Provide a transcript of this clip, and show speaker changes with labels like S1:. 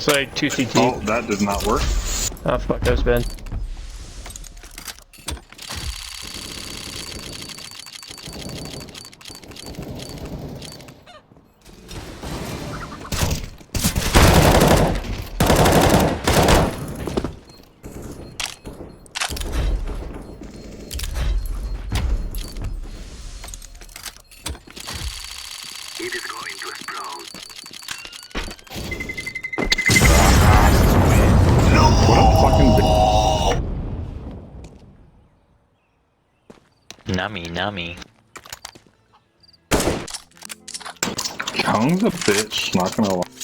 S1: Looks like 2 CT.
S2: Oh, that did not work.
S1: Oh fuck, that was bad.
S3: It is going to explode.
S2: What a fucking
S4: Nummy, nummy.
S2: Tongue's a bitch, not gonna lie.